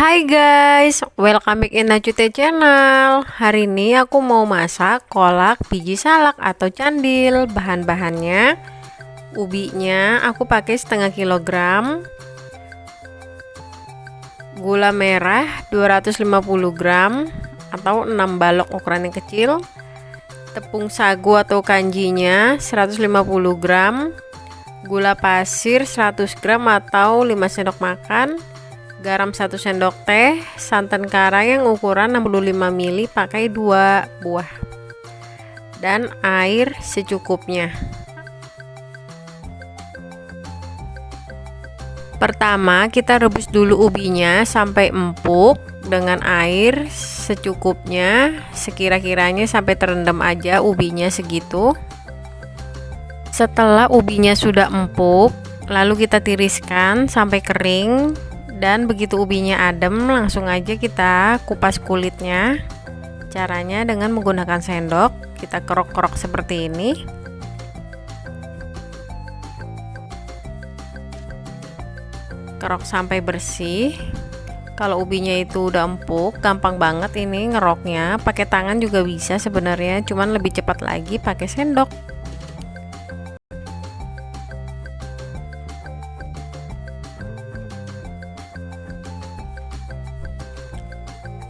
Hai guys, welcome back in Najute channel. Hari ini aku mau masak kolak biji salak atau candil. Bahan-bahannya, ubinya aku pakai setengah kilogram, gula merah 250 gram atau 6 balok ukuran yang kecil, tepung sagu atau kanjinya 150 gram, gula pasir 100 gram atau 5 sendok makan, garam 1 sendok teh, santan kara yang ukuran 65 ml pakai 2 buah, dan air secukupnya. Pertama kita rebus dulu ubinya sampai empuk dengan air secukupnya, sekira-kiranya sampai terendam aja ubinya segitu. Setelah ubinya sudah empuk, lalu kita tiriskan sampai kering. Dan begitu ubinya adem, langsung aja kita kupas kulitnya. Caranya dengan menggunakan sendok, kita kerok-kerok seperti ini. Kerok sampai bersih. Kalau ubinya itu udah empuk, gampang banget ini ngeroknya. Pakai tangan juga bisa sebenarnya, cuman lebih cepat lagi pakai sendok.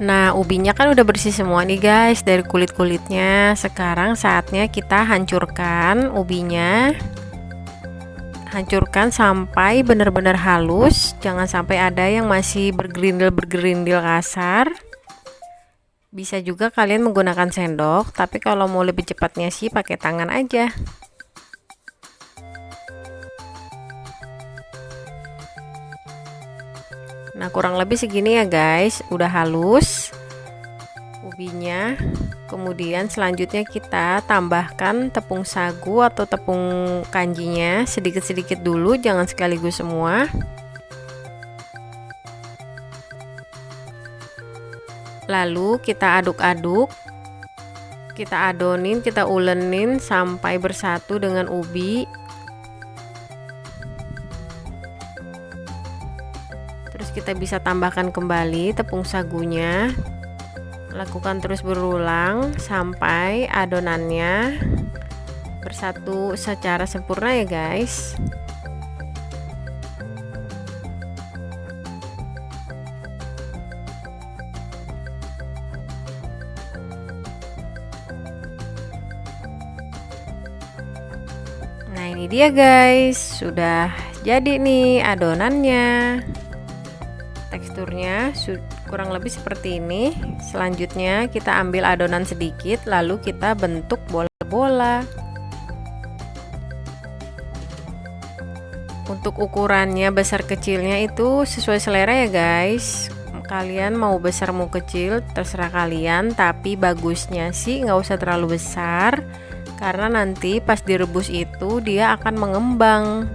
Nah, ubinya kan udah bersih semua nih guys dari kulit-kulitnya. Sekarang saatnya kita hancurkan ubinya. Hancurkan sampai benar-benar halus. Jangan sampai ada yang masih bergerindil-bergerindil kasar. Bisa juga kalian menggunakan sendok, tapi kalau mau lebih cepatnya sih pakai tangan aja. Nah, kurang lebih segini ya guys, udah halus ubinya. Kemudian selanjutnya kita tambahkan tepung sagu atau tepung kanjinya sedikit-sedikit dulu, jangan sekaligus semua. Lalu kita aduk-aduk, kita adonin, kita ulenin sampai bersatu dengan ubi. Kita bisa tambahkan kembali tepung sagunya. Lakukan terus berulang sampai adonannya bersatu secara sempurna ya guys. Nah, ini dia guys, sudah jadi nih adonannya. Teksturnya kurang lebih seperti ini. Selanjutnya kita ambil adonan sedikit, lalu kita bentuk bola-bola. Untuk ukurannya besar kecilnya itu sesuai selera ya guys. Kalian mau besar mau kecil terserah kalian, tapi bagusnya sih nggak usah terlalu besar, karena nanti pas direbus itu dia akan mengembang.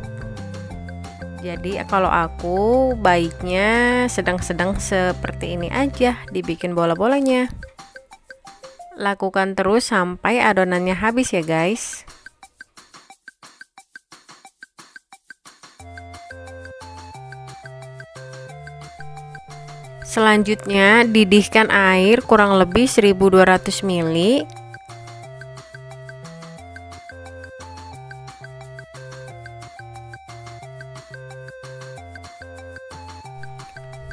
Jadi kalau aku baiknya sedang-sedang seperti ini aja dibikin bola-bolanya. Lakukan terus sampai adonannya habis ya guys. Selanjutnya didihkan air kurang lebih 1200 ml.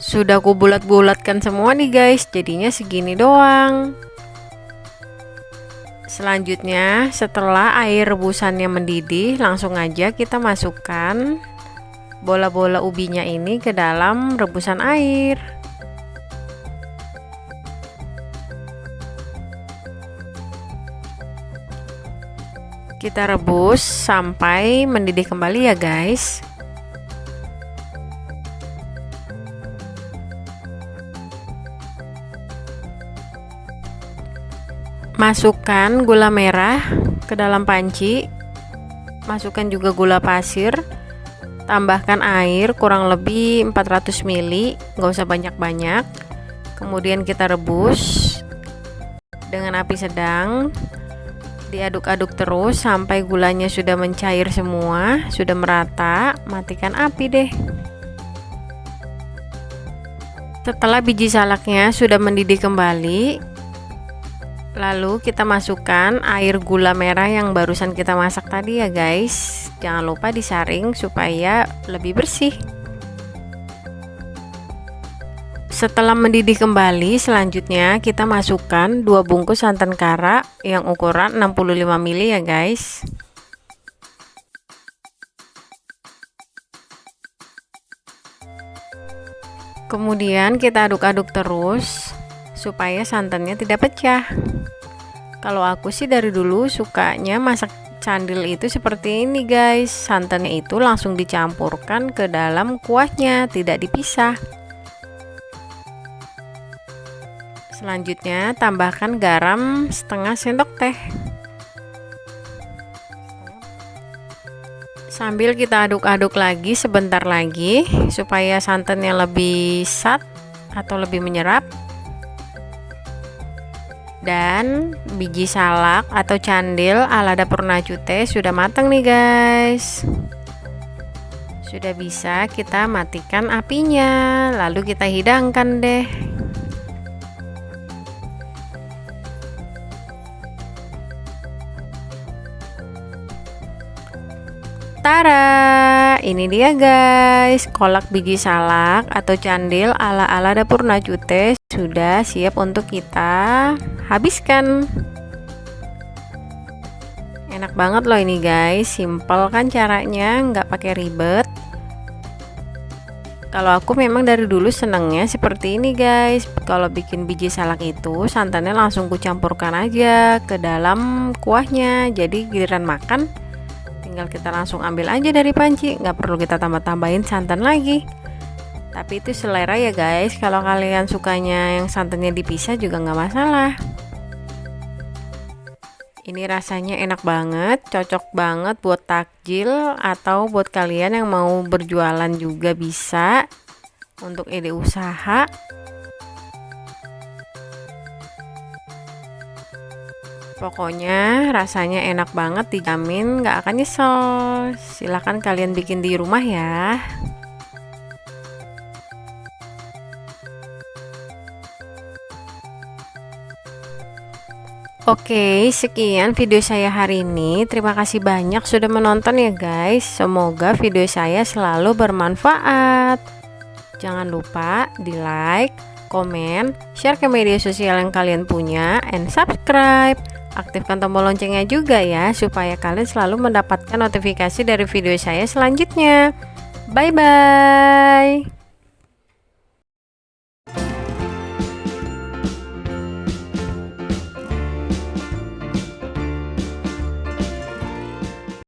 Sudah aku bulat-bulatkan semua nih guys, jadinya segini doang. Selanjutnya setelah air rebusannya mendidih, langsung aja kita masukkan bola-bola ubinya ini ke dalam rebusan air. Kita rebus sampai mendidih kembali ya guys. Masukkan gula merah ke dalam panci, masukkan juga gula pasir, tambahkan air kurang lebih 400 ml, nggak usah banyak-banyak. Kemudian kita rebus dengan api sedang. Diaduk-aduk terus sampai gulanya sudah mencair semua, sudah merata. Matikan api deh. Setelah biji salaknya sudah mendidih kembali, lalu kita masukkan air gula merah yang barusan kita masak tadi ya guys. Jangan lupa disaring supaya lebih bersih. Setelah mendidih kembali, selanjutnya kita masukkan 2 bungkus santan kara yang ukuran 65 ml ya guys. Kemudian kita aduk-aduk terus supaya santannya tidak pecah. Kalau aku sih dari dulu sukanya masak candil itu seperti ini guys. Santannya itu langsung dicampurkan ke dalam kuahnya, tidak dipisah. Selanjutnya tambahkan garam setengah sendok teh. Sambil kita aduk-aduk lagi sebentar lagi supaya santannya lebih sat atau lebih menyerap. Dan biji salak atau candil ala dapur Najute sudah matang nih guys. Sudah bisa kita matikan apinya, lalu kita hidangkan deh. Tara, ini dia guys, kolak biji salak atau candil ala dapur Najute sudah siap untuk kita habiskan. Enak banget loh ini guys, simple kan caranya, nggak pakai ribet. Kalau aku memang dari dulu senengnya seperti ini guys. Kalau bikin biji salak itu santannya langsung kucampurkan aja ke dalam kuahnya, jadi giliran makan tinggal kita langsung ambil aja dari panci, nggak perlu kita tambah-tambahin santan lagi. Tapi itu selera ya guys, kalau kalian sukanya yang santannya dipisah juga nggak masalah. Ini rasanya enak banget, cocok banget buat takjil atau buat kalian yang mau berjualan juga bisa, untuk ide usaha. Pokoknya rasanya enak banget, dijamin nggak akan nyesel. Silahkan kalian bikin di rumah ya. Oke, sekian video saya hari ini. Terima kasih banyak sudah menonton ya guys. Semoga video saya selalu bermanfaat. Jangan lupa di like, komen, share ke media sosial yang kalian punya, and subscribe. Aktifkan tombol loncengnya juga ya, supaya kalian selalu mendapatkan notifikasi dari video saya selanjutnya. Bye bye.